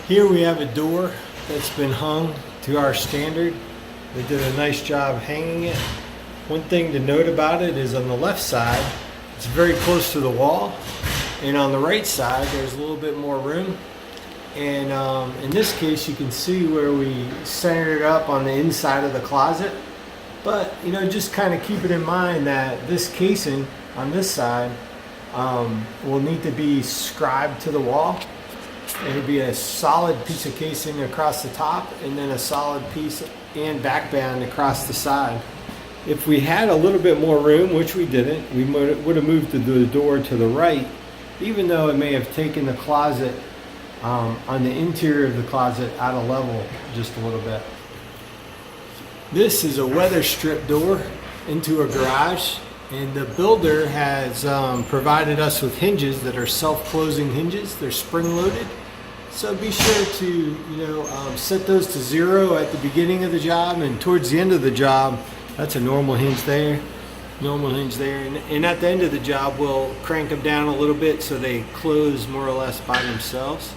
Here we have a door that's been hung to our standard. They did a nice job hanging it. One thing to note about it is on the left side, it's very close to the wall. And on the right side, there's a little bit more room. And in this case, you can see where we centered it up on the inside of the closet. But, you know, just kind of keep it in mind that this casing on this side will need to be scribed to the wall. It'll be a solid piece of casing across the top and then a solid piece and back band across the side. If we had a little bit more room, which we didn't, we would have moved the door to the right, even though it may have taken the closet on the interior of the closet out of level just a little bit. This is a weather strip door into a garage, and the builder has provided us with hinges that are self-closing hinges. They're spring-loaded, so be sure to set those to 0 at the beginning of the job, and towards the end of the job, that's a normal hinge there, and at the end of the job we'll crank them down a little bit so they close more or less by themselves.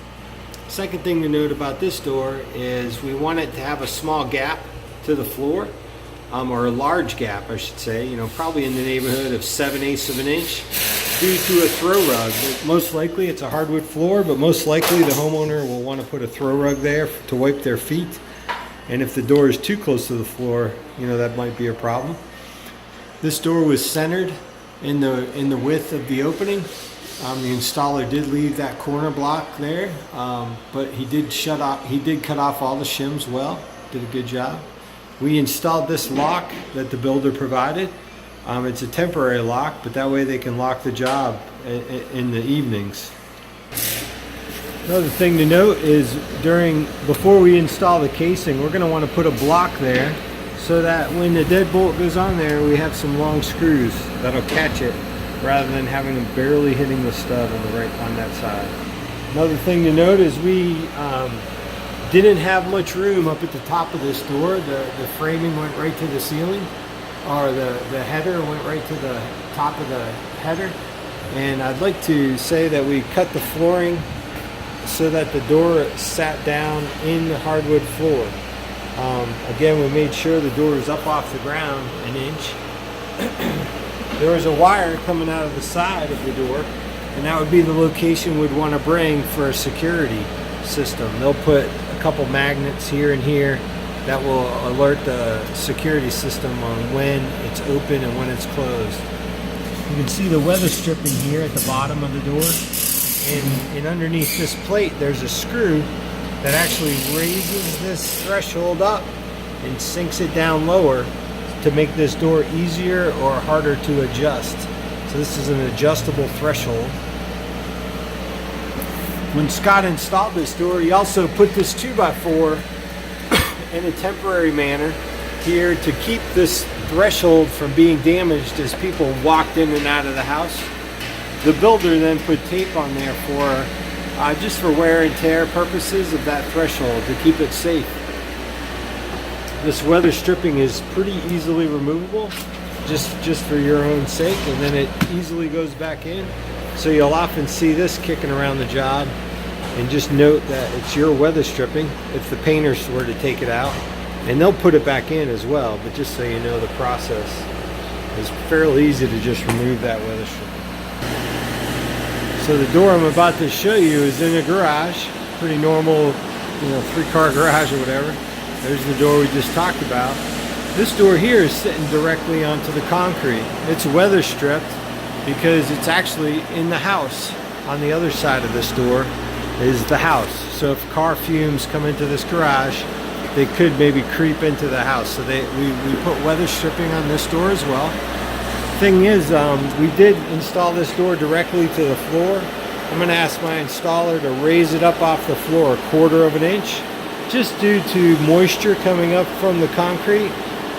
Second thing to note about this door is we want it to have a small gap to the floor, or a large gap I should say, probably in the neighborhood of 7/8 of an inch, due to a throw rug. Most likely it's a hardwood floor, but most likely the homeowner will want to put a throw rug there to wipe their feet. And if the door is too close to the floor, that might be a problem. This door was centered in the width of the opening. The installer did leave that corner block there, but he did cut off all the shims well. Did a good job. We installed this lock that the builder provided. It's a temporary lock, but that way they can lock the job in the evenings. Another thing to note is before we install the casing, we're going to want to put a block there so that when the deadbolt goes on there, we have some long screws that'll catch it rather than having them barely hitting the stud on that side. Another thing to note is we didn't have much room up at the top of this door. The framing went right to the ceiling, or the header went right to the top of the header. And I'd like to say that we cut the flooring so that the door sat down in the hardwood floor. Again, we made sure the door is up off the ground an inch. There was a wire coming out of the side of the door, and that would be the location we'd want to bring for a security system. They'll put a couple magnets here and here that will alert the security system on when it's open and when it's closed. You can see the weather stripping here at the bottom of the door, and underneath this plate there's a screw that actually raises this threshold up and sinks it down lower to make this door easier or harder to adjust. So this is an adjustable threshold. When Scott installed this door, he also put this 2x4 in a temporary manner here to keep this threshold from being damaged as people walked in and out of the house. The builder then put tape on there just for wear and tear purposes of that threshold to keep it safe. This weather stripping is pretty easily removable, just for your own sake, and then it easily goes back in. So you'll often see this kicking around the job, and just note that it's your weather stripping if the painters were to take it out, and they'll put it back in as well, but just so you know, the process is fairly easy to just remove that weather stripping. So the door I'm about to show you is in a garage, pretty normal, 3-car garage or whatever. There's the door we just talked about. This door here is sitting directly onto the concrete. It's weather stripped because it's actually in the house. On the other side of this door is the house. So if car fumes come into this garage, they could maybe creep into the house. So we put weather stripping on this door as well. Thing is, we did install this door directly to the floor. I'm going to ask my installer to raise it up off the floor 1/4 of an inch, just due to moisture coming up from the concrete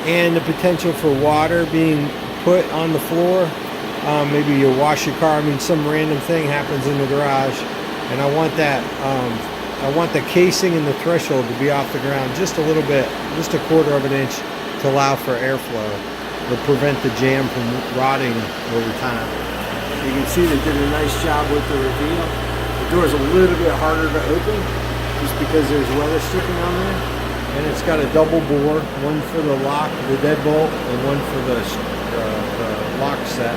and the potential for water being put on the floor. Maybe you wash your car, some random thing happens in the garage, and I want the casing and the threshold to be off the ground just a little bit, just 1/4 of an inch, to allow for airflow. It'll prevent the jam from rotting over time. You can see they did a nice job with the reveal. The door is a little bit harder to open, just because there's weather stripping on there. And it's got a double bore, one for the lock, the deadbolt, and one for the lock set.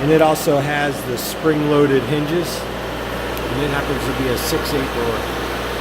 And it also has the spring-loaded hinges, and it happens to be a 6/8 door.